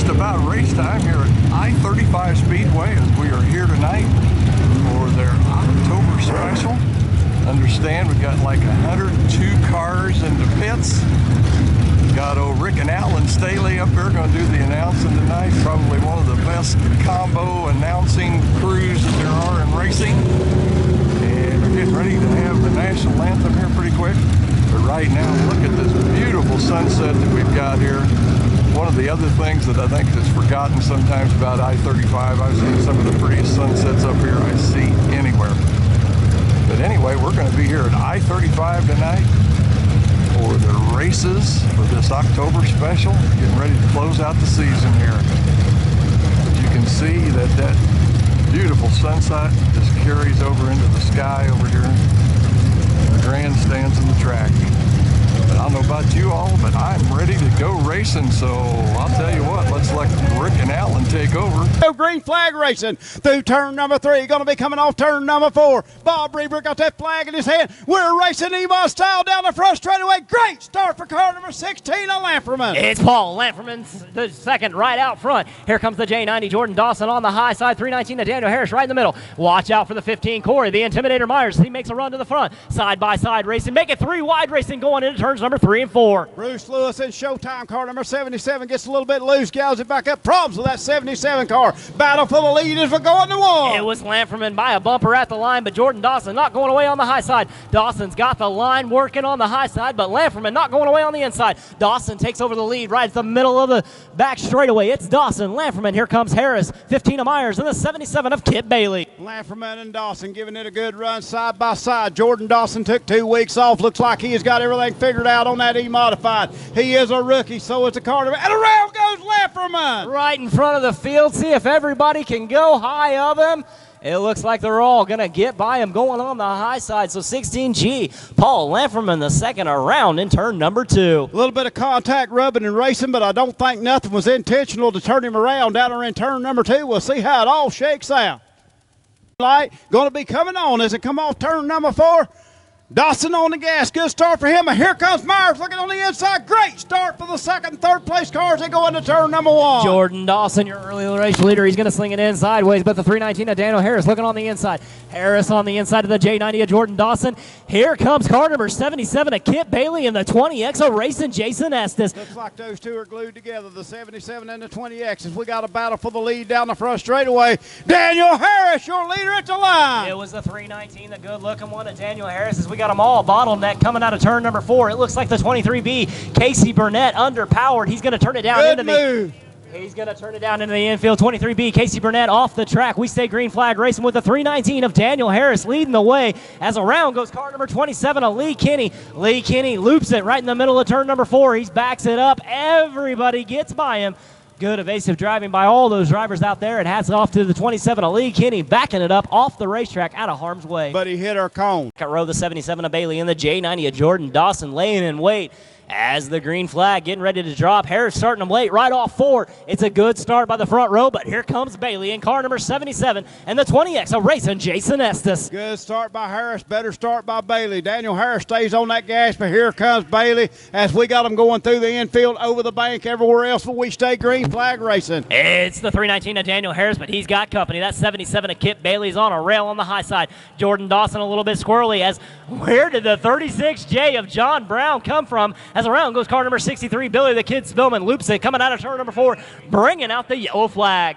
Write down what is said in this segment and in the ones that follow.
just about race time here at I-35 Speedway, as we are here tonight for their October special. Understand we've got like 102 cars in the pits. Got old Rick and Alan Staley up there going to do the announcing tonight. Probably one of the best combo announcing crews that there are in racing. And we're getting ready to have the national anthem here pretty quick. But right now, look at this beautiful sunset that we've got here. One of the other things that I think is forgotten sometimes about I-35, I've seen some of the prettiest sunsets up here I see anywhere. But anyway, we're going to be here at I-35 tonight for the races for this October special, getting ready to close out the season here. As you can see that beautiful sunset just carries over into the sky over here, the grandstands and the track. But I don't know about you all, but I'm ready to go racing, so I'll tell you what, let's let Rick and Alan take over. Green flag racing through turn number 3. Going to be coming off turn number 4. Bob Reber got that flag in his hand. We're racing EMA style down the front straightaway. Great start for car number 16 of Lamperman. It's Paul Lamperman's the second right out front. Here comes the J90 Jordan Dawson on the high side. 319 to Daniel Harris right in the middle. Watch out for the 15 Corey, the Intimidator Myers. He makes a run to the front. Side by side racing. Make it 3 wide racing going into turns number 3 and 4. Bruce Lewis in Showtime car number 77 gets a little bit loose, gals it back up. Problems with that 77 car. Battle for the lead as we're going to 1. It was Lamperman by a bumper at the line, but Jordan Dawson not going away on the high side. Dawson's got the line working on the high side, but Lamperman not going away on the inside. Dawson takes over the lead right at the middle of the back straightaway. It's Dawson, Lamperman. Here comes Harris, 15 of Myers, and the 77 of Kip Bailey. Lamperman and Dawson giving it a good run side by side. Jordan Dawson took 2 weeks off. Looks like he has got everything figured out on that E-Modified. He is a rookie, so it's a car. And around goes Lamperman. Right in front of the field. See if everybody can go high of him. It looks like they're all going to get by him going on the high side. So 16G, Paul Lamperman the second around in turn number 2. A little bit of contact rubbing and racing, but I don't think nothing was intentional to turn him around down there in turn number 2. We'll see how it all shakes out. Light going to be coming on as it come off turn number 4. Dawson on the gas. Good start for him. And here comes Myers looking on the inside. Great start for the second and third place cars. They go into turn number 1. Jordan Dawson, your early race leader. He's going to sling it in sideways, but the 319 of Daniel Harris looking on the inside. Harris on the inside of the J90 of Jordan Dawson. Here comes car number 77 of Kip Bailey and the 20X of racing Jason Estes. Looks like those two are glued together, the 77 and the 20X. As we got a battle for the lead down the front straightaway. Daniel Harris, your leader at the line. It was the 319, the good-looking one of Daniel Harris, as we got them all bottleneck coming out of turn number 4. It looks like the 23B, Casey Burnett, underpowered. He's going to turn it down good into move. He's going to turn it down into the infield. 23B, Casey Burnett off the track. We stay green flag racing with the 319 of Daniel Harris leading the way. As around goes car number 27 of Lee Kinney. Lee Kinney loops it right in the middle of turn number 4. He backs it up. Everybody gets by him. Good evasive driving by all those drivers out there. And hats off to the 27 of Lee Kinney, backing it up off the racetrack out of harm's way. But he hit our cone. Second row, the 77 of Bailey and the J90 of Jordan Dawson laying in wait. As the green flag getting ready to drop. Harris starting them late right off 4. It's a good start by the front row, but here comes Bailey in car number 77 and the 20X of racing Jason Estes. Good start by Harris, better start by Bailey. Daniel Harris stays on that gas, but here comes Bailey as we got him going through the infield, over the bank, everywhere else, but we stay green flag racing. It's the 319 of Daniel Harris, but he's got company. That 77 of Kip Bailey's on a rail on the high side. Jordan Dawson a little bit squirrely as where did the 36J of John Brown come from? As around goes car number 63, Billy the Kid Spillman loops it, coming out of turn number 4, bringing out the yellow flag.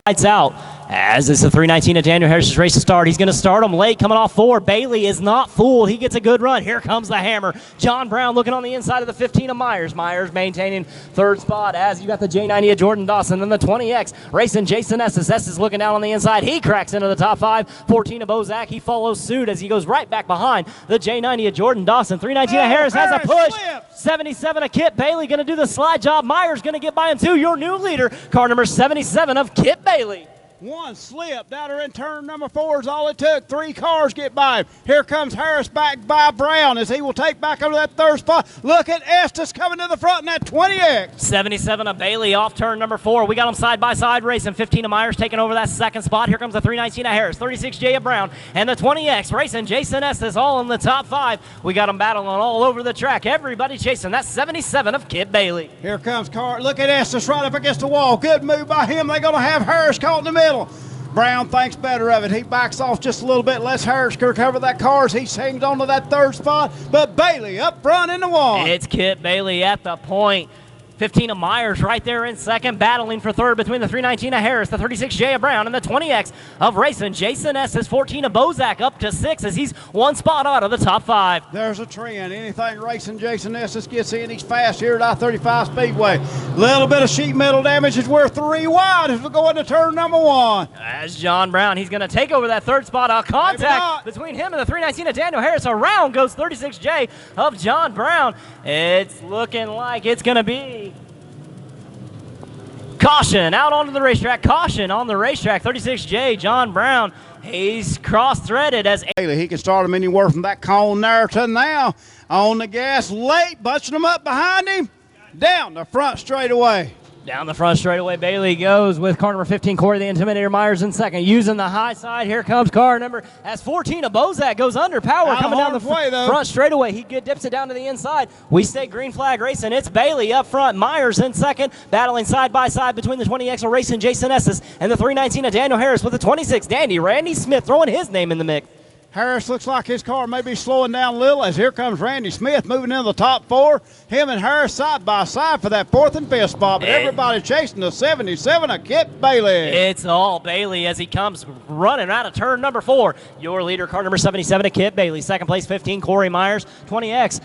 Lights out. As it's the 319 of Daniel Harris's race to start. He's going to start him late, coming off 4. Bailey is not fooled. He gets a good run. Here comes the hammer. John Brown looking on the inside of the 15 of Myers. Myers maintaining third spot as you got the J90 of Jordan Dawson. Then the 20X racing Jason Estes. Estes looking down on the inside. He cracks into the top 5. 14 of Bozak. He follows suit as he goes right back behind the J90 of Jordan Dawson. 319 of Harris has a push. Slips. 77 of Kip Bailey going to do the slide job. Myers going to get by him too. Your new leader, car number 77 of Kip Bailey. One slip down there in turn number 4 is all it took. 3 cars get by him. Here comes Harris back by Brown as he will take back over that 3rd spot. Look at Estes coming to the front in that 20X. 77 of Bailey off turn number 4. We got them side by side racing. 15 of Myers taking over that 2nd spot. Here comes the 319 of Harris, 36J of Brown, and the 20X racing Jason Estes all in the top 5. We got them battling all over the track. Everybody chasing that 77 of Kit Bailey. Here comes car. Look at Estes right up against the wall. Good move by him. They're going to have Harris caught in the middle. Brown thinks better of it. He backs off just a little bit. Less Harris can recover that car as he hangs on to that 3rd spot. But Bailey up front in the 1. It's Kit Bailey at the point. 15 of Myers right there in 2nd, battling for 3rd between the 319 of Harris, the 36J of Brown, and the 20X of racing Jason Estes. 14 of Bozak up to 6 as he's 1 spot out of the top 5. There's a trend. Anything racing Jason Estes gets in, he's fast here at I-35 Speedway. Little bit of sheet metal damage is worth 3 wide as we go into turn number 1. As John Brown, he's going to take over that 3rd spot. A contact between him and the 319 of Daniel Harris. Around goes 36J of John Brown. It's looking like it's going to be caution out onto the racetrack. Caution on the racetrack. 36J John Brown. He's cross-threaded as He can start him anywhere from that cone there to now. On the gas late, bunching him up behind him. Down the front straightaway. down the front straightaway. Bailey goes with car number 15, Corey the Intimidator Myers in 2nd. Using the high side. Here comes car number as 14 of Bozak goes under power coming down the front straightaway. He dips it down to the inside. We stay green flag racing. It's Bailey up front. Myers in 2nd. Battling side by side between the 20X racing Jason Estes and the 319 of Daniel Harris with the 26 Dandy Randy Smith throwing his name in the mix. Harris looks like his car may be slowing down a little as here comes Randy Smith moving into the top 4. Him and Harris side by side for that 4th and 5th spot, but everybody chasing the 77 of Kit Bailey. It's all Bailey as he comes running out of turn number 4. Your leader, car number 77 of Kit Bailey. 2nd place, 15, Corey Myers. 20X.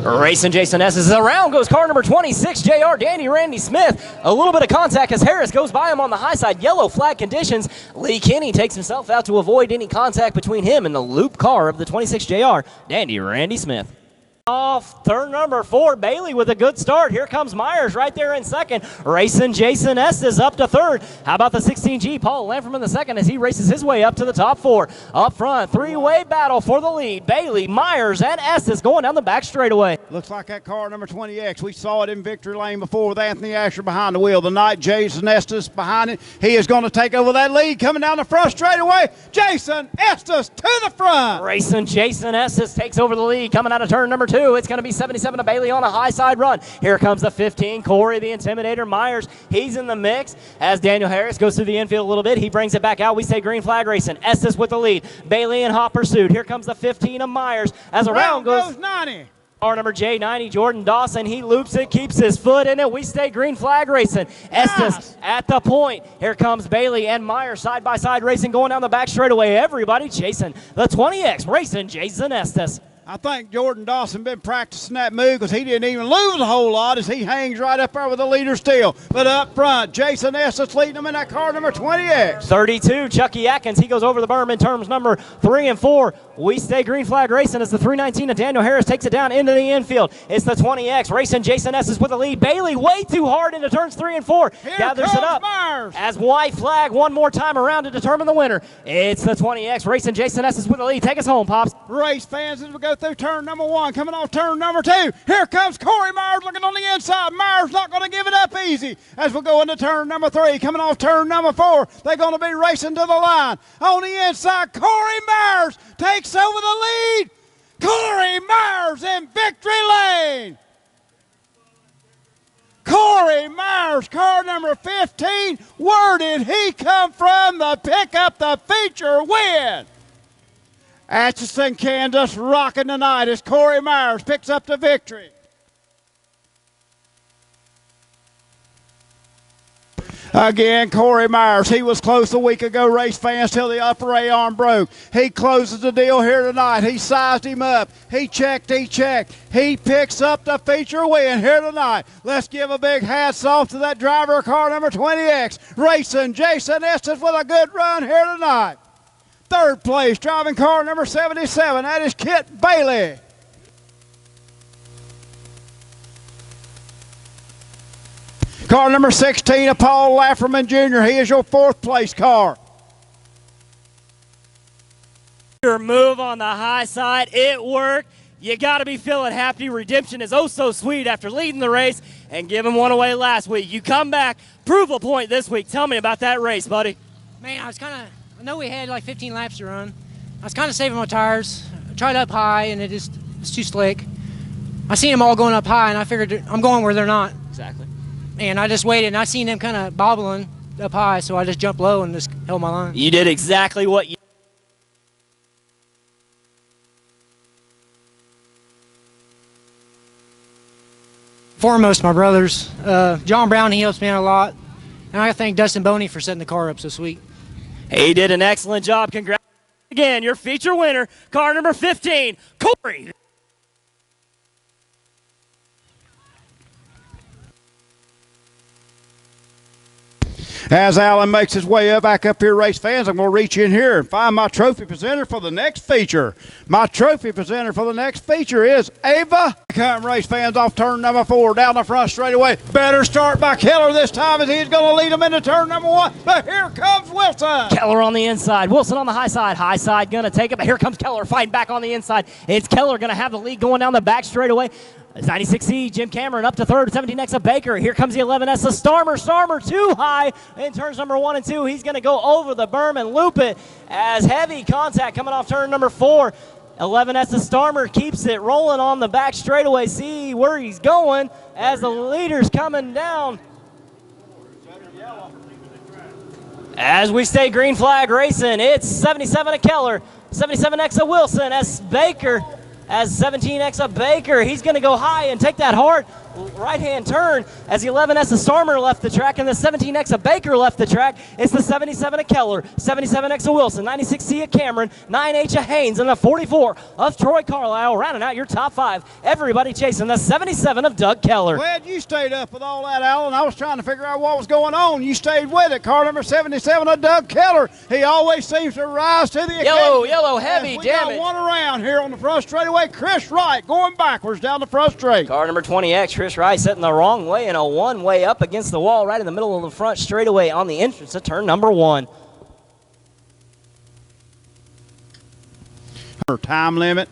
Racing Jason Estes. Around goes car number 26, JR Danny Randy Smith. A little bit of contact as Harris goes by him on the high side. Yellow flag conditions. Lee Kinney takes himself out to avoid any contact between him and the loop car of the 26 JR Dandy Randy Smith. Off turn number 4, Bailey with a good start. Here comes Myers right there in 2nd. Racing Jason Estes up to 3rd. How about the 16G Paul Lamfrom in the 2nd as he races his way up to the top 4. Up front, three-way battle for the lead. Bailey, Myers, and Estes going down the back straightaway. Looks like that car number 20X. We saw it in victory lane before with Anthony Asher behind the wheel. Tonight, Jason Estes behind it. He is going to take over that lead coming down the front straightaway. Jason Estes to the front. Racing Jason Estes takes over the lead coming out of turn number 2. It's going to be 77 of Bailey on a high side run. Here comes the 15, Corey the Intimidator Myers. He's in the mix as Daniel Harris goes through the infield a little bit. He brings it back out. We say green flag racing. Estes with the lead. Bailey in hot pursuit. Here comes the 15 of Myers as around goes 90. Car number J90, Jordan Dawson. He loops it, keeps his foot in it. We stay green flag racing. Estes at the point. Here comes Bailey and Myers side by side racing going down the back straightaway. Everybody chasing the 20X racing Jason Estes. I think Jordan Dawson been practicing that move because he didn't even lose a whole lot as he hangs right up there with the leader still. But up front, Jason Estes leading him in that car number 20X. 32, Chucky Atkins. He goes over the berm in turns number 3 and 4. We stay green flag racing as the 319 of Daniel Harris takes it down into the infield. It's the 20X racing Jason Estes with the lead. Bailey way too hard into turns 3 and 4. Here gathers it up Myers. as white flag one more time around to determine the winner. It's the 20X racing Jason Estes with the lead. Take us home, Pops. Race fans, as we go through turn number 1, coming off turn number 2. Here comes Corey Myers looking on the inside. Myers not going to give it up easy as we go into turn number 3. Coming off turn number 4, they're going to be racing to the line. On the inside, Corey Myers takes over the lead. Corey Myers in victory lane. Corey Myers, car number 15. Where did he come from to pick up the feature win? Atchison, Kansas, rocking tonight as Corey Myers picks up the victory. Again, Corey Myers, he was close a week ago, race fans, till the upper A arm broke. He closes the deal here tonight. He sized him up. He checked. He picks up the feature win here tonight. Let's give a big hats off to that driver of car number 20X, racing Jason Estes with a good run here tonight. 3rd place, driving car number 77, that is Kit Bailey. Car number 16 of Paul Lafferman Jr. He is your 4th place car. Your move on the high side, it worked. You got to be feeling happy. Redemption is oh so sweet after leading the race and giving one away last week. You come back, prove a point this week. Tell me about that race, buddy. Man, I know we had like 15 laps to run. I was kind of saving my tires. I tried up high, and it's too slick. I seen them all going up high, and I figured I'm going where they're not. Exactly. And I just waited, and I seen them kind of bobbling up high, so I just jumped low and just held my line. You did exactly what you Foremost, my brothers. John Brown, he helps me out a lot. And I thank Dustin Boney for setting the car up so sweet. He did an excellent job. Congrats again, your feature winner, car number 15, Corey. As Alan makes his way back up here, race fans, I'm going to reach in here and find my trophy presenter for the next feature. My trophy presenter for the next feature is Ava. Come, race fans, off turn number 4, down the front straightaway. Better start by Keller this time as he's going to lead him into turn number 1. But here comes Wilson. Keller on the inside, Wilson on the high side. High side going to take it, but here comes Keller fighting back on the inside. It's Keller going to have the lead going down the back straightaway. 96C, Jim Cameron up to 3rd, 17X of Baker. Here comes the 11S of Starmer. Starmer too high in turns number 1 and 2. He's going to go over the berm and loop it as heavy contact coming off turn number 4. 11S of Starmer keeps it rolling on the back straightaway. See where he's going as the leader's coming down. As we stay green flag racing, it's 77 of Keller, 77X of Wilson as Baker. As 17X of Baker, he's going to go high and take that hard right-hand turn as the 11S of Starmer left the track and the 17X of Baker left the track. It's the 77 of Keller, 77X of Wilson, 96C of Cameron, 9H of Haynes, and the 44 of Troy Carlisle, rounding out your top 5. Everybody chasing the 77 of Doug Keller. Glad you stayed up with all that, Alan. I was trying to figure out what was going on. You stayed with it. Car number 77 of Doug Keller. He always seems to rise to the occasion. Yellow, heavy, damn it. We got one around here on the front straightaway. Chris Wright going backwards down the front straight. Car number 20X, Chris Wright sitting the wrong way and a one-way up against the wall right in the middle of the front straightaway on the entrance to turn number 1. Time limit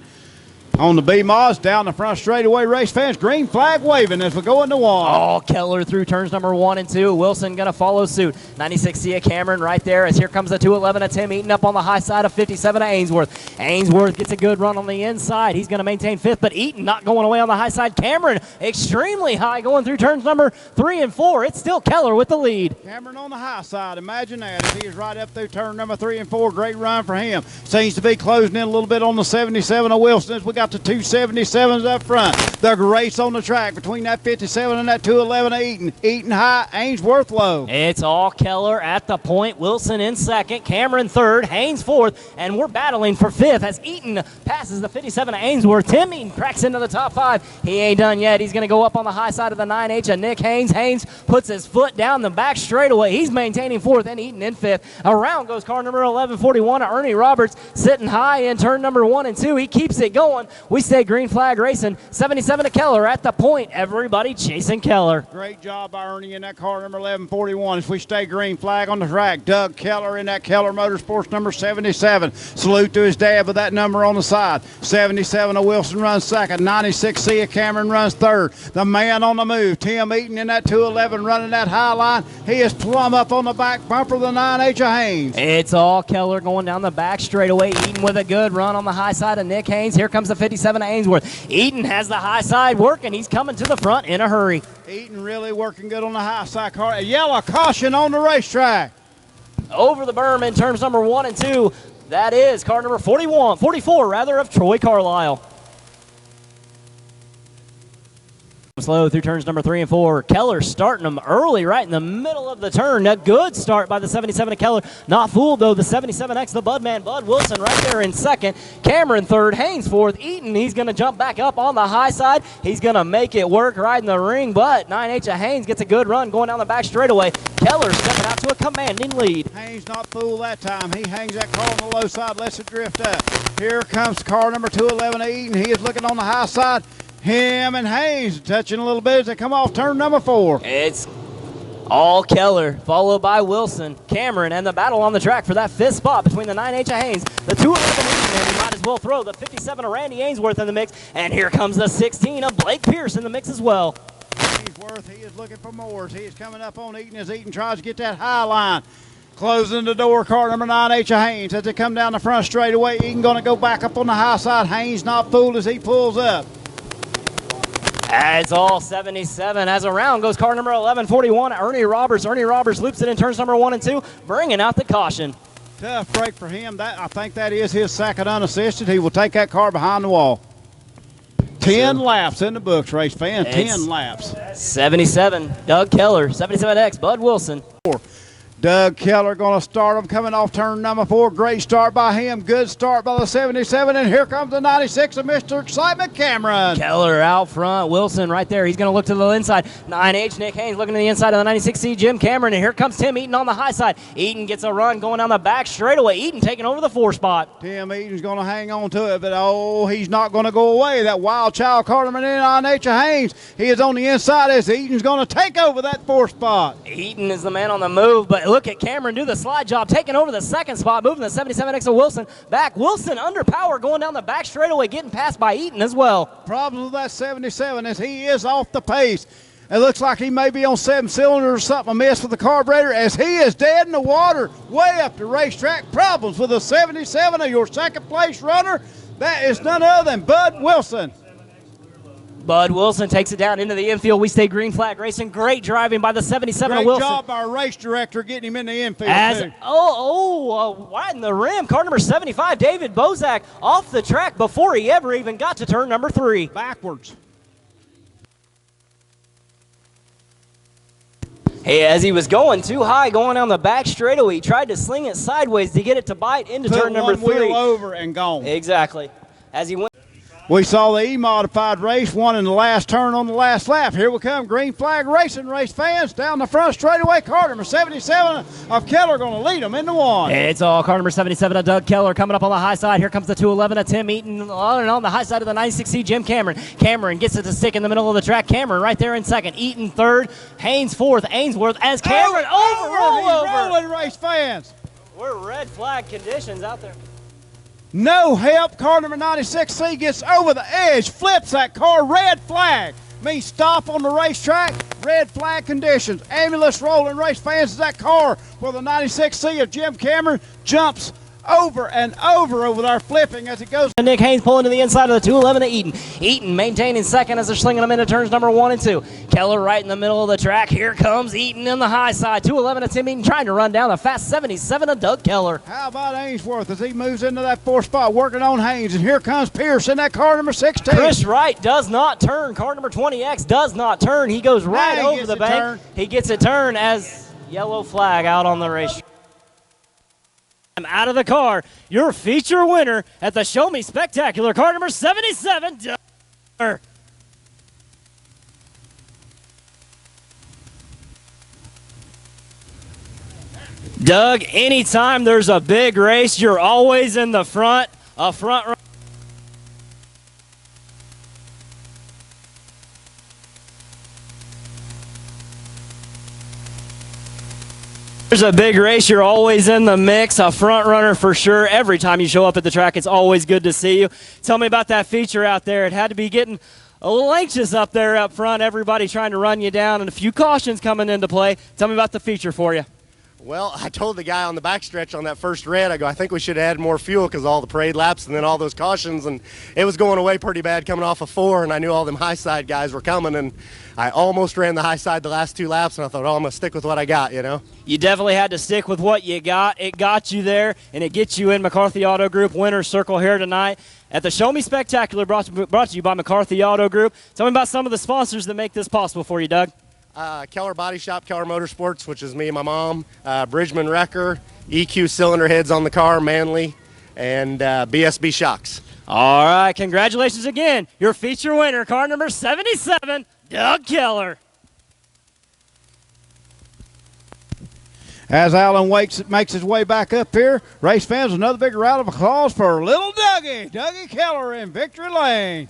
on the B-Mods down the front straightaway. Race fans, green flag waving as we go into 1. Oh, Keller through turns number 1 and 2. Wilson going to follow suit. 96C of Cameron right there as here comes the 211 of Tim Eaton up on the high side of 57 of Ainsworth. Ainsworth gets a good run on the inside. He's going to maintain 5th, but Eaton not going away on the high side. Cameron extremely high going through turns number 3 and 4. It's still Keller with the lead. Cameron on the high side. Imagine that as he is right up through turn number 3 and 4. Great run for him. Seems to be closing in a little bit on the 77 of Wilson as we got the 277s up front. The race on the track between that 57 and that 211 of Eaton. Eaton high, Ainsworth low. It's all Keller at the point. Wilson in 2nd, Cameron 3rd, Haynes 4th, and we're battling for 5th as Eaton passes the 57 of Ainsworth. Tim Eaton cracks into the top 5. He ain't done yet. He's going to go up on the high side of the 9H of Nick Haynes. Haynes puts his foot down the back straightaway. He's maintaining 4th and Eaton in 5th. Around goes car number 1141 of Ernie Roberts sitting high in turn number 1 and 2. He keeps it going. We stay green flag racing. 77 of Keller at the point. Everybody chasing Keller. Great job by Ernie in that car number 1141 as we stay green flag on the track. Doug Keller in that Keller Motorsports number 77. Salute to his dad with that number on the side. 77 of Wilson runs 2nd. 96C of Cameron runs 3rd. The man on the move, Tim Eaton in that 211 running that high line. He is plumb up on the back bumper of the 9H of Haynes. It's all Keller going down the back straightaway. Eaton with a good run on the high side of Nick Haynes. Here comes the 57 of Ainsworth. Eaton has the high side working. He's coming to the front in a hurry. Eaton really working good on the high side car. A yellow caution on the racetrack. Over the berm in turns number 1 and 2. That is car number 44 of Troy Carlisle. Slow through turns number 3 and 4. Keller starting them early right in the middle of the turn. A good start by the 77 of Keller. Not fooled though. The 77X, the Budman, Bud Wilson right there in 2nd. Cameron 3rd. Haynes 4th. Eaton, he's going to jump back up on the high side. He's going to make it work right in the ring, but 9H of Haynes gets a good run going down the back straightaway. Keller stepping out to a commanding lead. Haynes not fooled that time. He hangs that car on the low side, lets it drift up. Here comes car number 211 of Eaton. He is looking on the high side. Him and Haynes touching a little bit as they come off turn number 4. It's All Keller, followed by Wilson, Cameron, and the battle on the track for that 5th spot between the 9H of Haynes, the 211 and he might as well throw the 57 of Randy Ainsworth in the mix, and here comes the 16 of Blake Pierce in the mix as well. Ainsworth, he is looking for more. He is coming up on Eaton as Eaton tries to get that high line. Closing the door, car number 9H of Haynes as they come down the front straightaway. Eaton going to go back up on the high side. Haynes not fooled as he pulls up. As all 77, as around goes car number 1141, Ernie Roberts. Ernie Roberts loops it in turns number 1 and 2, bringing out the caution. Tough break for him. I think that is his second unassisted. He will take that car behind the wall. 10 laps in the books, race fans. 10 laps. 77, Doug Keller. 77X, Bud Wilson. Doug Keller going to start him coming off turn number 4. Great start by him. Good start by the 77. And here comes the 96 of Mr. Excitement, Cameron. Keller out front. Wilson right there. He's going to look to the inside. 9H, Nick Haynes looking to the inside of the 96C, Jim Cameron. And here comes Tim Eaton on the high side. Eaton gets a run going down the back straightaway. Eaton taking over the 4 spot. Tim Eaton's going to hang on to it, but he's not going to go away. That wild child Carterman in on 9H of Haynes. He is on the inside as Eaton's going to take over that 4 spot. Eaton is the man on the move, but look at Cameron do the slide job, taking over the 2nd spot, moving the 77X of Wilson back. Wilson under power going down the back straightaway, getting passed by Eaton as well. Problems with that 77 as he is off the pace. It looks like he may be on 7 cylinders or something amiss with the carburetor as he is dead in the water way up the racetrack. Problems with the 77 of your 2nd place runner. That is none other than Bud Wilson. Bud Wilson takes it down into the infield. We stay green flag racing. Great driving by the 77 of Wilson. Great job by our race director getting him in the infield. Right in the rim. Car number 75, David Bozak, off the track before he ever even got to turn number 3. Backwards. Hey, as he was going too high, going down the back straightaway, he tried to sling it sideways to get it to bite into turn number 3. Put one wheel over and gone. Exactly. As he went. We saw the E-modified race, one in the last turn on the last lap. Here we come, green flag racing, race fans. Down the front straightaway, car number 77 of Keller going to lead them into 1. It's all car number 77 of Doug Keller coming up on the high side. Here comes the 211 of Tim Eaton on the high side of the 96C, Jim Cameron. Cameron gets it to stick in the middle of the track. Cameron right there in 2nd. Eaton 3rd. Haynes 4th. Ainsworth as Cameron rolling, race fans. We're red flag conditions out there. No help. Car number 96C gets over the edge, flips that car. Red flag means stop on the racetrack. Red flag conditions. Ambulance rolling, race fans, as that car for the 96C of Jim Cameron jumps over and over there, flipping as it goes. Nick Haynes pulling to the inside of the 211 of Eaton. Eaton maintaining 2nd as they're slinging them into turns number 1 and 2. Keller right in the middle of the track. Here comes Eaton in the high side. 211 of Tim Eaton trying to run down the fast 77 of Doug Keller. How about Ainsworth as he moves into that 4th spot, working on Haynes. And here comes Pierce in that car number 16. Chris Wright does not turn. Car number 20X does not turn. He goes right over the bank. He gets a turn as yellow flag out on the race. Out of the car, your feature winner at the Show Me Spectacular, car number 77, Doug. Doug, anytime there's a big race, you're always in the front, a front runner. There's a big race, you're always in the mix, a front runner for sure. Every time you show up at the track, it's always good to see you. Tell me about that feature out there. It had to be getting a little anxious up there up front, everybody trying to run you down, and a few cautions coming into play. Tell me about the feature for you. Well, I told the guy on the backstretch on that first red, I think we should add more fuel because all the parade laps and then all those cautions, and it was going away pretty bad coming off of 4, and I knew all them high side guys were coming, and I almost ran the high side the last 2 laps, and I thought, I'm going to stick with what I got, you know? You definitely had to stick with what you got. It got you there, and it gets you in McCarthy Auto Group winner's circle here tonight at the Show Me Spectacular, brought to you by McCarthy Auto Group. Tell me about some of the sponsors that make this possible for you, Doug. Keller Body Shop, Keller Motorsports, which is me and my mom, Bridgman Wrecker, EQ cylinder heads on the car, Manley, and BSB Shocks. All right, congratulations again. Your feature winner, car number 77, Doug Keller. As Alan makes his way back up here, race fans, another big round of applause for little Dougie Keller in victory lane.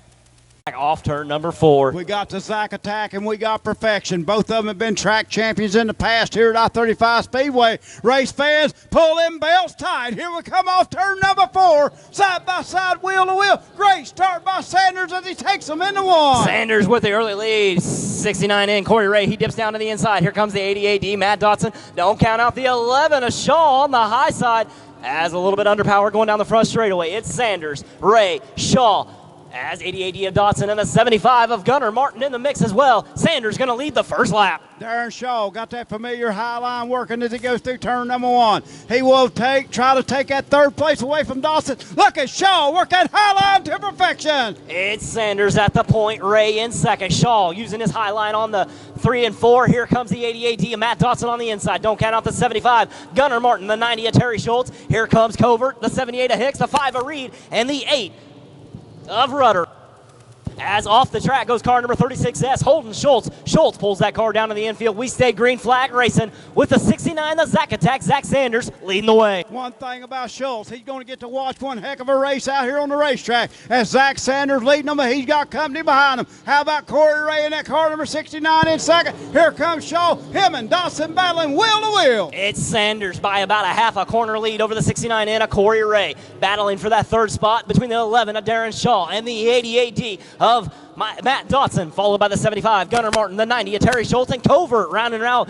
Off turn number 4. We got the Zach Attack and we got Perfection. Both of them have been track champions in the past here at I-35 Speedway. Race fans, pull them belts tight. Here we come off turn number 4. Side by side, wheel to wheel. Great start by Sanders as he takes them into 1. Sanders with the early lead. 69 in. Corey Ray, he dips down to the inside. Here comes the 88D. Matt Dotson. Don't count out the 11 of Shaw on the high side. As a little bit underpowered going down the front straightaway. It's Sanders, Ray, Shaw. As 88 of Dotson and the 75 of Gunnar Martin in the mix as well. Sanders going to lead the first lap. Darren Shaw got that familiar high line working as he goes through turn number 1. He will try to take that 3rd place away from Dawson. Look at Shaw work that high line to perfection. It's Sanders at the point. Ray in second. Shaw using his high line on the 3 and 4. Here comes the 88D of Matt Dotson on the inside. Don't count out the 75. Gunnar Martin, the 90 of Terry Schultz. Here comes Covert, the 78 of Hicks, the 5 of Reed, and the 8 of Rudder. As off the track goes car number 36S, Holden Schultz. Schultz pulls that car down to the infield. We stay green flag racing with the 69, the Zach Attack. Zach Sanders leading the way. One thing about Schultz, he's going to get to watch one heck of a race out here on the racetrack. As Zach Sanders leading him, he's got company behind him. How about Corey Ray in that car number 69 in second? Here comes Shaw, him and Dawson battling wheel to wheel. It's Sanders by about a half a corner lead over the 69 in of Corey Ray. Battling for that 3rd spot between the 11 of Darren Shaw and the 88D of Matt Dotson, followed by the 75, Gunnar Martin, the 90 of Terry Schultz, and Covert rounding out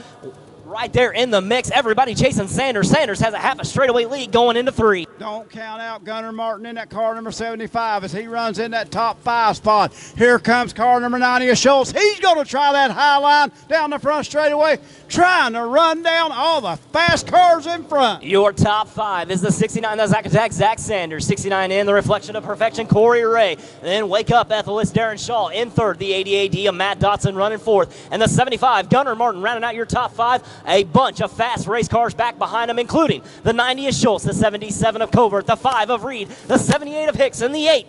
right there in the mix. Everybody chasing Sanders. Sanders has a half a straightaway lead going into 3. Don't count out Gunnar Martin in that car number 75 as he runs in that top 5 spot. Here comes car number 90 of Schultz. He's going to try that high line down the front straightaway, trying to run down all the fast cars in front. Your top 5 is the 69, the Zach Attack, Zach Sanders. 69 in, the Reflection of Perfection, Corey Ray. Then Wake Up Ethelist, Darren Shaw in 3rd. The 88D of Matt Dotson running 4th. And the 75, Gunnar Martin rounding out your top 5. A bunch of fast race cars back behind him, including the 90 of Schultz, the 77 of Covert, the 5 of Reed, the 78 of Hicks, and the 8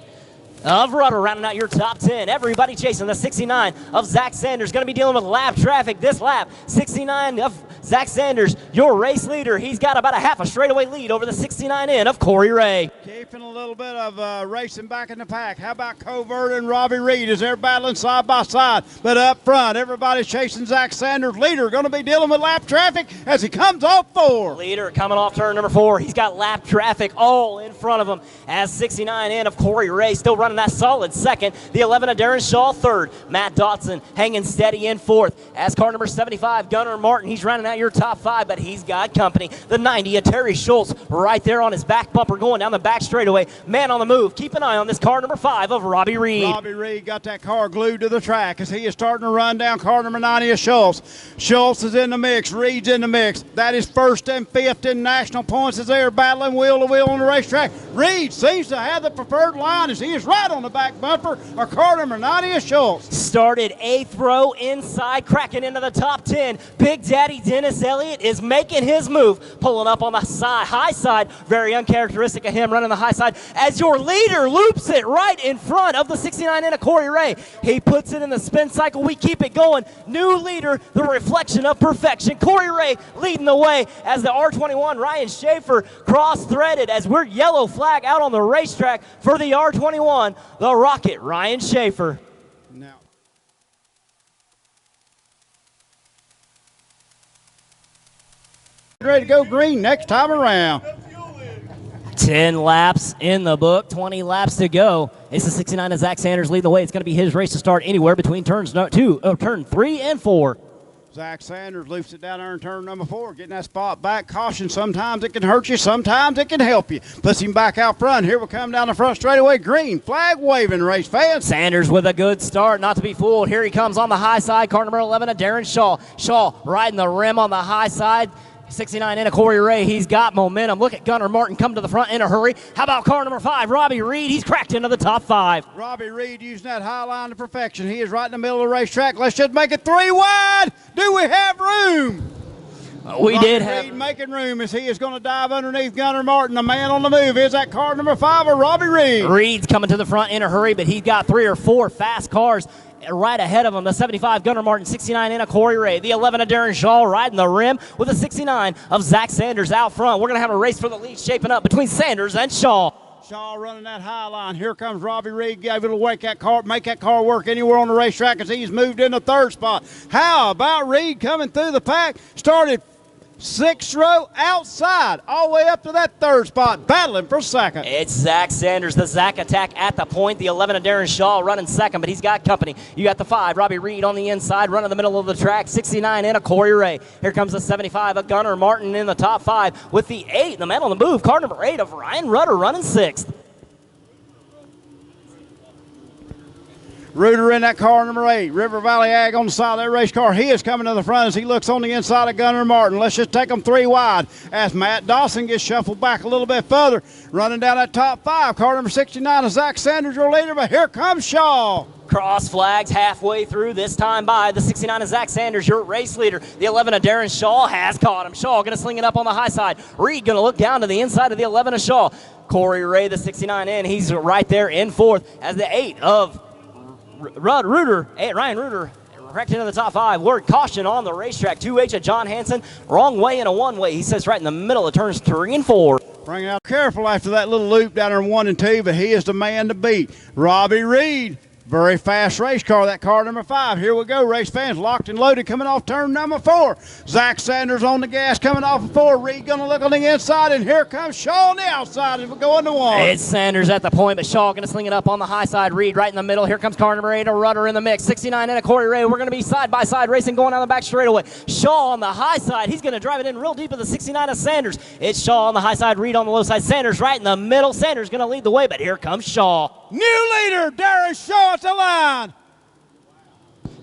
of Rudder rounding out your top 10. Everybody chasing the 69 of Zach Sanders. Going to be dealing with lap traffic this lap. 69 of Zach Sanders, your race leader. He's got about a half a straightaway lead over the 69 in of Corey Ray. Keeping a little bit of racing back in the pack. How about Covert and Robbie Reed as they're battling side by side? But up front, everybody's chasing Zach Sanders. Leader going to be dealing with lap traffic as he comes off 4. Leader coming off turn number 4. He's got lap traffic all in front of him as 69 in of Corey Ray still running that solid 2nd. The 11 of Darren Shaw 3rd. Matt Dotson hanging steady in 4th. As car number 75, Gunnar Martin, he's running out your top 5, but he's got company. The 90 of Terry Schultz right there on his back bumper going down the back straightaway. Man on the move. Keep an eye on this car number 5 of Robbie Reed. Robbie Reed got that car glued to the track as he is starting to run down car number 90 of Schultz. Schultz is in the mix. Reed's in the mix. That is 1st and 5th in national points as they are battling wheel to wheel on the racetrack. Reed seems to have the preferred line as he is right on the back bumper of car number 90 of Schultz. Started 8th row inside, cracking into the top 10. Big Daddy Dennis Elliott is making his move, pulling up on the high side. Very uncharacteristic of him running the high side as your leader loops it right in front of the 69 in of Corey Ray. He puts it in the spin cycle. We keep it going. New leader, the Reflection of Perfection. Corey Ray leading the way as the R21 Ryan Schaefer cross-threaded as we're yellow flag out on the racetrack for the R21, the Rocket Ryan Schaefer. Now, ready to go green next time around. 10 laps in the book, 20 laps to go. It's the 69 of Zach Sanders leading the way. It's going to be his race to start anywhere between turn 3 and 4. Zach Sanders loops it down there in turn number 4, getting that spot back. Caution, sometimes it can hurt you, sometimes it can help you. Puts him back out front. Here we come down the front straightaway. Green flag waving, race fans. Sanders with a good start, not to be fooled. Here he comes on the high side, car number 11 of Darren Shaw. Shaw riding the rim on the high side. 69 in a Corey Ray. He's got momentum. Look at Gunnar Martin come to the front in a hurry. How about car number 5, Robbie Reed? He's cracked into the top 5. Robbie Reed using that high line to perfection. He is right in the middle of the racetrack. Let's just make it 3 wide. Do we have room? We Robbie did have Reed making room as he is going to dive underneath Gunnar Martin. The man on the move is that car number 5 of Robbie Reed. Reed's coming to the front in a hurry, but he's got 3 or 4 fast cars right ahead of him. The 75 Gunnar Martin, 69 in a Corey Ray. The 11 of Darren Shaw riding the rim with the 69 of Zach Sanders out front. We're going to have a race for the lead shaping up between Sanders and Shaw. Shaw running that high line. Here comes Robbie Reed. Gave it a make that car work anywhere on the racetrack as he's moved in the third spot. How about Reed coming through the pack? Started 6th row outside, all the way up to that third spot, battling for second. It's Zach Sanders, the Zach attack at the point. The 11 of Darren Shaw running second, but he's got company. You got the 5, Robbie Reed on the inside, running the middle of the track. 69 in a Corey Ray. Here comes the 75 of Gunnar Martin in the top 5 with the 8, the man on the move, car number 8 of Ryan Rudder running 6th. Reuter in that car number 8. River Valley Ag on the side of that race car. He is coming to the front as he looks on the inside of Gunnar Martin. Let's just take them 3 wide as Matt Dawson gets shuffled back a little bit further. Running down that top 5. Car number 69 is Zach Sanders, your leader, but here comes Shaw. Cross flags halfway through, this time by the 69 of Zach Sanders, your race leader. The 11 of Darren Shaw has caught him. Shaw going to sling it up on the high side. Reed going to look down to the inside of the 11 of Shaw. Corey Ray, the 69 in, he's right there in 4th as the 8 of Ryan Reuter wrecked into the top 5. Word caution on the racetrack. 2H of John Hansen. Wrong way in a one-way. He sits right in the middle of turns 3 and 4. Bring out careful after that little loop down there in 1 and 2, but he is the man to beat. Robbie Reed. Very fast race car, that car number 5. Here we go, race fans, locked and loaded, coming off turn number 4. Zach Sanders on the gas, coming off of 4. Reed going to look on the inside, and here comes Shaw on the outside as we go into 1. It's Sanders at the point, but Shaw going to sling it up on the high side. Reed right in the middle. Here comes car number 8, a Rudder in the mix. 69 and a Corey Ray. We're going to be side-by-side racing going down the back straightaway. Shaw on the high side. He's going to drive it in real deep with the 69 of Sanders. It's Shaw on the high side, Reed on the low side. Sanders right in the middle. Sanders going to lead the way, but here comes Shaw. New leader, Darren Shaw at the line.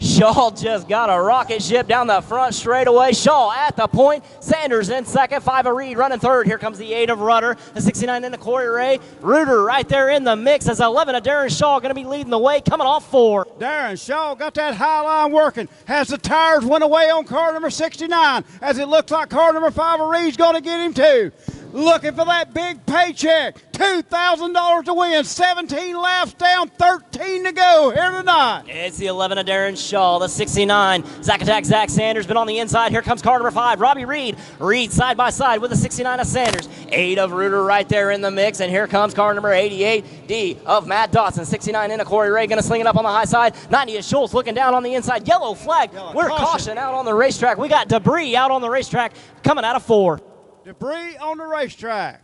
Shaw just got a rocket ship down the front straightaway. Shaw at the point. Sanders in second. 5 of Reed running third. Here comes the 8 of Rudder. The 69 in the Corey Ray. Reuter right there in the mix as 11 of Darren Shaw going to be leading the way, coming off 4. Darren Shaw got that high line working. Has the tires went away on car number 69 as it looks like car number 5 of Reed's going to get him too. Looking for that big paycheck. $2,000 to win. 17 laps down, 13 to go here tonight. It's the 11 of Darren Shaw, the 69. Zach attack, Zach Sanders been on the inside. Here comes car number 5, Robbie Reed. Reed side by side with the 69 of Sanders. 8 of Reuter right there in the mix. And here comes car number 88, D of Matt Dawson. 69 in a Corey Ray, going to sling it up on the high side. 90 of Schultz looking down on the inside. Yellow flag. We're caution out on the racetrack. We got debris out on the racetrack coming out of 4. Debris on the racetrack.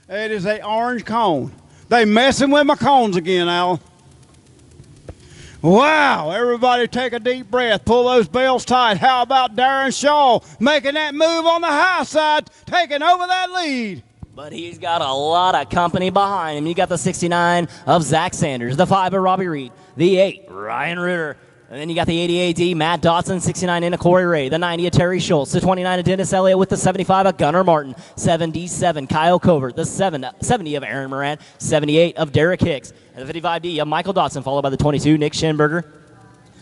It is a orange cone. They messing with my cones again, Al. Wow, everybody take a deep breath. Pull those bells tight. How about Darren Shaw making that move on the high side, taking over that lead? But he's got a lot of company behind him. You got the 69 of Zach Sanders, the 5 of Robbie Reed, the 8, Ryan Reuter. And then you got the 88D, Matt Dotson, 69 in a Corey Ray, the 90 of Terry Schultz, the 29 of Dennis Elliott with the 75 of Gunnar Martin, 77 Kyle Covert, the 70 of Aaron Moran, 78 of Derek Hicks, and the 55D of Michael Dotson, followed by the 22, Nick Schenberger.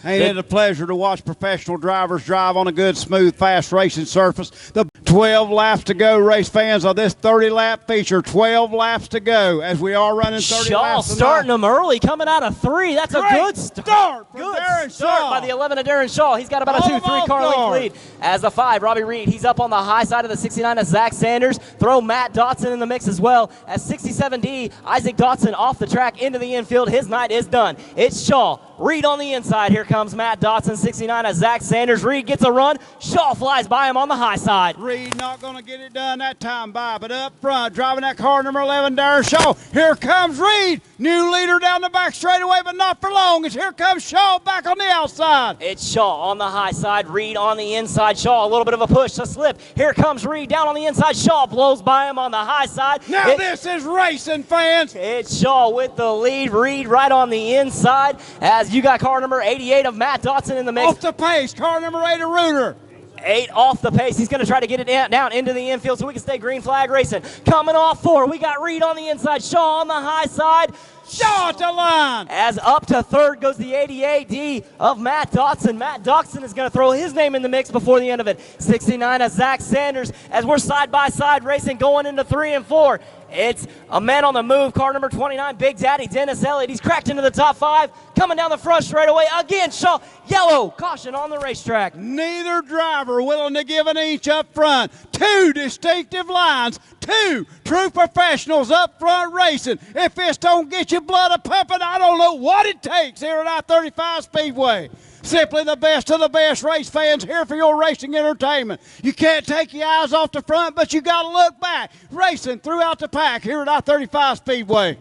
Ain't it a pleasure to watch professional drivers drive on a good, smooth, fast racing surface? The 12 laps to go, race fans, of this 30-lap feature. 12 laps to go as we are running 30 Shaw laps. Shaw starting them early, coming out of 3. That's Great a good start. Good Darren start Shaw by the 11 of Darren Shaw. He's got about a 2-3 car length lead. As the 5, Robbie Reed, he's up on the high side of the 69 of Zach Sanders. Throw Matt Dotson in the mix as well. As 67D, Isaac Dotson off the track into the infield. His night is done. It's Shaw. Reed on the inside. Here comes Matt Dotson, 69 of Zach Sanders. Reed gets a run. Shaw flies by him on the high side. Reed not going to get it done that time by, but up front, driving that car number 11, Darren Shaw. Here comes Reed. New leader down the back straightaway, but not for long, as here comes Shaw back on the outside. It's Shaw on the high side. Reed on the inside. Shaw, a little bit of a push, a slip. Here comes Reed down on the inside. Shaw blows by him on the high side. Now this is racing, fans. It's Shaw with the lead. Reed right on the inside as you got car number 88 of Matt Dotson in the mix. Off the pace, car number 8 of Reuter. 8 off the pace. He's going to try to get it down into the infield so we can stay green flag racing. Coming off 4, we got Reed on the inside. Shaw on the high side. Shaw at the line. As up to 3rd goes the 88D of Matt Dotson. Matt Dotson is going to throw his name in the mix before the end of it. 69 of Zach Sanders as we're side-by-side racing going into 3 and 4. It's a man on the move, car number 29, Big Daddy Dennis Elliott. He's cracked into the top 5, coming down the front straightaway. Again, Shaw, yellow, caution on the racetrack. Neither driver willing to give an inch up front. 2 distinctive lines, two true professionals up front racing. If this don't get your blood a-pumping, I don't know what it takes here at I-35 Speedway. Simply the best of the best race fans here for your racing entertainment. You can't take your eyes off the front, but you got to look back. Racing throughout the pack here at I-35 Speedway.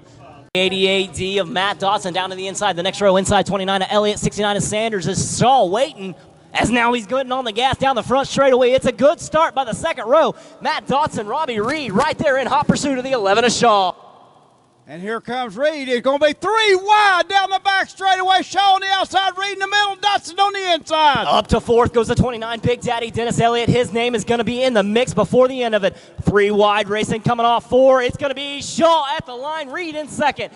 88D of Matt Dotson down to the inside. The next row inside 29 of Elliott, 69 of Sanders is Shaw waiting as now he's getting on the gas down the front straightaway. It's a good start by the second row. Matt Dotson, Robbie Reed right there in hot pursuit of the 11 of Shaw. And here comes Reed. It's going to be three wide down the back straightaway. Shaw on the outside, Reed in the middle, Dotson on the inside. Up to fourth goes the 29, Big Daddy Dennis Elliott. His name is going to be in the mix before the end of it. Three wide racing coming off four. It's going to be Shaw at the line, Reed in second.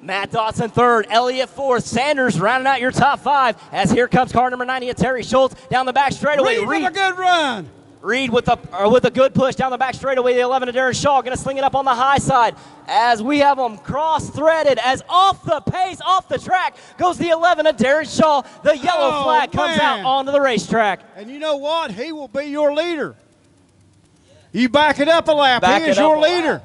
Matt Dotson third, Elliott fourth, Sanders rounding out your top five as here comes car number 90 of Terry Schultz down the back straightaway. Reed with a good run. Reed with a good push down the back straightaway. The 11 of Darren Shaw going to sling it up on the high side as we have them cross-threaded as off the pace, off the track goes the 11 of Darren Shaw. The yellow flag comes out onto the racetrack. And you know what? He will be your leader. You back it up a lap. He is your leader.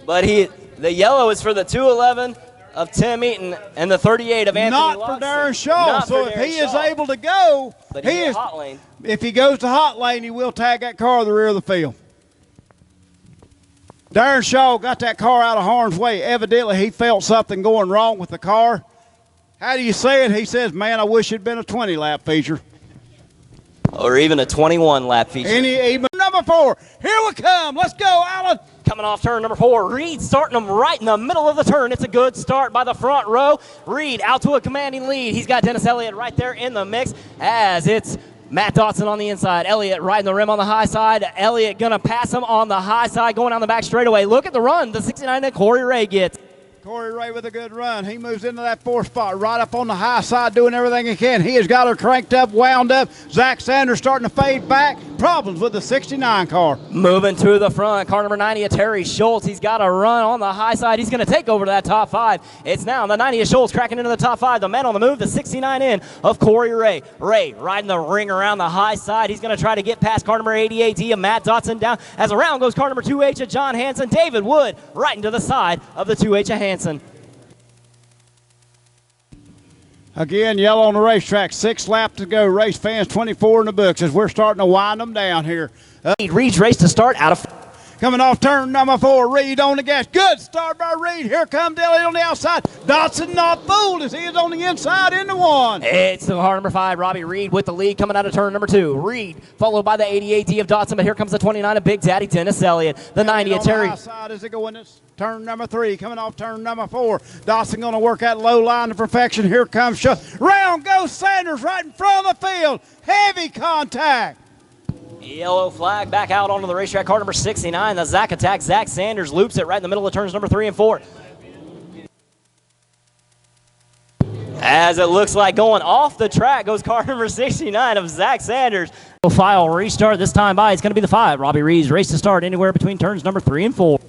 But the yellow is for the 211 of Tim Eaton and the 38 of Anthony Not Lawson. for Darren Shaw. So if he is able to go, but he is hot lane. If he goes to hot lane, he will tag that car to the rear of the field. Darren Shaw got that car out of harm's way. Evidently, he felt something going wrong with the car. How do you say it? He says, man, I wish it'd been a 20-lap feature. Or even a 21-lap feature. Even number four. Here we come. Let's go, Alan. Coming off turn number four, Reed starting them right in the middle of the turn. It's a good start by the front row. Reed out to a commanding lead. He's got Dennis Elliott right there in the mix as it's Matt Dotson on the inside. Elliott riding the rim on the high side. Elliott going to pass him on the high side going down the back straightaway. Look at the run the 69 that Corey Ray gets. Corey Ray with a good run. He moves into that fourth spot, right up on the high side, doing everything he can. He has got her cranked up, wound up. Zach Sanders starting to fade back. Problems with the 69 car. Moving to the front, car number 90 of Terry Schultz. He's got a run on the high side. He's going to take over that top five. It's now the 90 of Schultz cracking into the top five. The man on the move, the 69 in of Corey Ray. Ray riding the ring around the high side. He's going to try to get past car number 88D of Matt Dotson down. As around goes car number 2H of John Hanson. David Wood right into the side of the 2H of Hanson. Again, yellow on the racetrack. 6 laps to go. Race fans, 24 in the books as we're starting to wind them down here. Reed's race to start out of... Coming off turn number 4, Reed on the gas. Good start by Reed. Here comes Elliott on the outside. Dotson not fooled as he is on the inside into one. It's the car number 5, Robbie Reed with the lead coming out of turn number 2. Reed followed by the 88D of Dotson, but here comes the 29 of Big Daddy Dennis Elliott. The 90 of Terry. On the outside as they go in this turn number 3. Coming off turn number 4. Dotson going to work that low line to perfection. Here comes Shaw. Round goes Sanders right in front of the field. Heavy contact. Yellow flag back out onto the racetrack. Car number 69, the Zach attack. Zach Sanders loops it right in the middle of turns number 3 and 4. As it looks like going off the track goes car number 69 of Zach Sanders. File restart this time by. It's going to be the 5. Robbie Reed's race to start anywhere between turns number 3 and 4.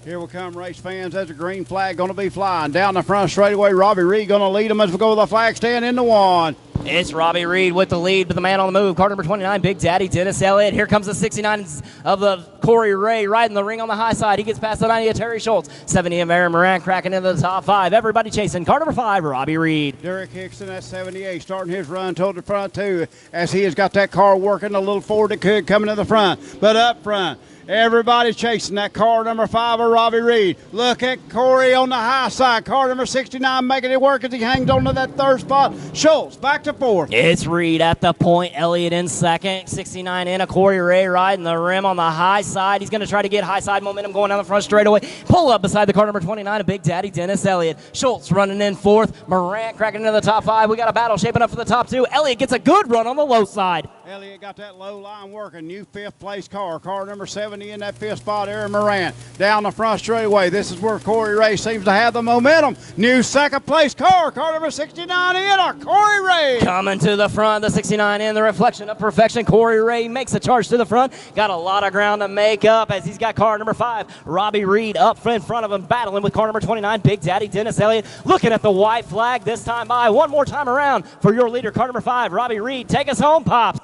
Here we come, race fans. There's a green flag going to be flying. Down the front straightaway, Robbie Reed going to lead them as we go with the flag stand into one. It's Robbie Reed with the lead, but the man on the move, car number 29, Big Daddy Dennis Elliott. Here comes the 69 of the Corey Ray riding the ring on the high side. He gets past the 90 of Terry Schultz. 70 of Aaron Moran cracking into the top 5. Everybody chasing. Car number 5, Robbie Reed. Derek Hickson at 78 starting his run toward the front too as he has got that car working a little forward that could coming to the front. But up front, everybody chasing that car number 5 of Robbie Reed. Look at Corey on the high side. Car number 69 making it work as he hangs on to that third spot. Schultz back to 4th. It's Reed at the point. Elliott in second. 69 in. A Corey Ray riding the rim on the high side. He's going to try to get high side momentum going down the front straightaway. Pull up beside the car number 29 of Big Daddy Dennis Elliott. Schultz running in 4th. Morant cracking into the top 5. We got a battle shaping up for the top 2. Elliott gets a good run on the low side. Elliott got that low line working. New 5th place car. Car number 70 in that 5th spot, Aaron Moran. Down the front straightaway. This is where Corey Ray seems to have the momentum. New 2nd place car. Car number 69 in, a Corey Ray. Coming to the front, the 69 in, the reflection of perfection. Corey Ray makes a charge to the front. Got a lot of ground to make up as he's got car number 5, Robbie Reed, up in front of him, battling with car number 29, Big Daddy Dennis Elliott. Looking at the white flag this time by. One more time around for your leader, car number 5, Robbie Reed. Take us home, Pops.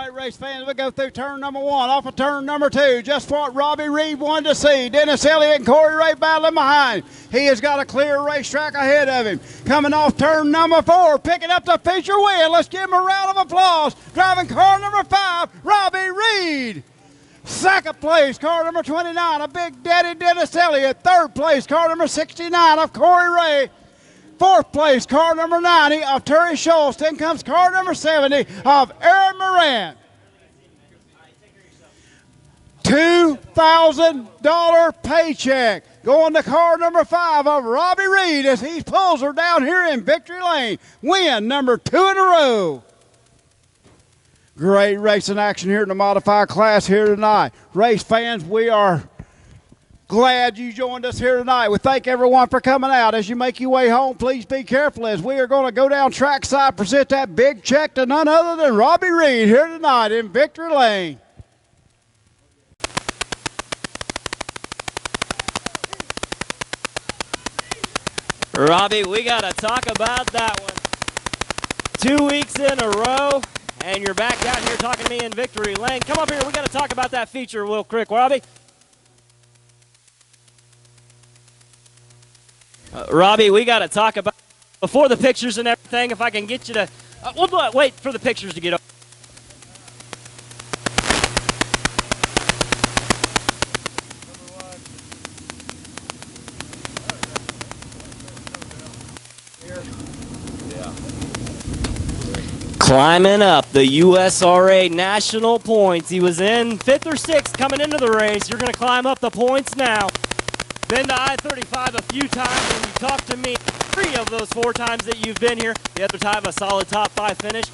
right, race fans, we go through turn number 1, off of turn number 2. Just what Robbie Reed wanted to see. Dennis Elliott and Corey Ray battling behind. He has got a clear racetrack ahead of him. Coming off turn number 4, picking up the feature win. Let's give him a round of applause. Driving car number 5, Robbie Reed. Second place, car number 29 of Big Daddy Dennis Elliott. Third place, car number 69 of Corey Ray. Fourth place, car number 90 of Terry Schultz. Then comes car number 70 of Aaron Moran. $2,000 paycheck going to car number 5 of Robbie Reed as he pulls her down here in victory lane. Win number 2 in a row. Great racing action here in the modified class here tonight. Race fans, we are glad you joined us here tonight. We thank everyone for coming out. As you make your way home, please be careful as we are going to go down trackside, present that big check to none other than Robbie Reed here tonight in victory lane. Robbie, we got to talk about that one. 2 weeks in a row, and you're back out here talking to me in victory lane. Come up here. We got to talk about that feature real quick, Robbie. Robbie, we got to talk about, before the pictures and everything, if I can get you to, we'll wait for the pictures to get over. Climbing up the USRA national points. He was in 5th or 6th coming into the race. You're going to climb up the points now. Been to I-35 a few times, and you talked to me 3 of those 4 times that you've been here. The other time, a solid top 5 finish.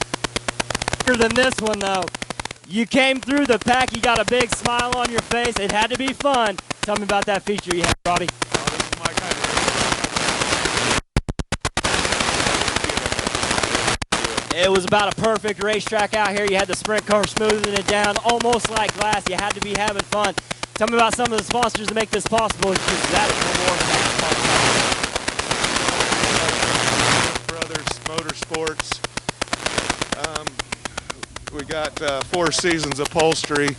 Better than this one, though. You came through the pack. You got a big smile on your face. It had to be fun. Tell me about that feature you had, Robbie. It was about a perfect racetrack out here. You had the sprint car smoothing it down, almost like glass. You had to be having fun. Tell me about some of the sponsors that make this possible. That is Brothers Motorsports. We got 4 Seasons Upholstery,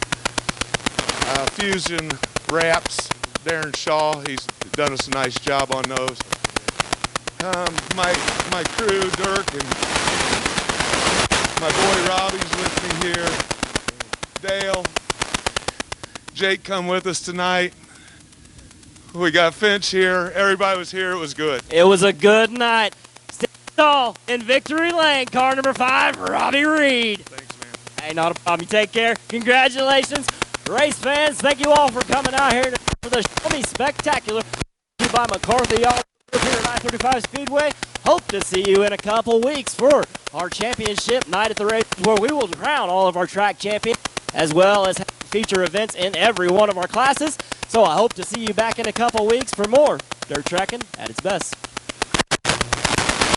Fusion Wraps, Darren Shaw. He's done us a nice job on those. My crew, Dirk, and my boy Robbie's with me here. Dale, Jake come with us tonight. We got Finch here. Everybody was here. It was good. It was a good night. Stay tall in victory lane. Car number 5, Robbie Reed. Thanks, man. Hey, not a problem. You take care. Congratulations. Race fans, thank you all for coming out here for the Show Me Spectacular by McCarthy all here at I-35 Speedway. Hope to see you in a couple weeks for our championship night at the race, where we will crown all of our track champions, as well as feature events in every one of our classes. So I hope to see you back in a couple weeks for more dirt tracking at its best.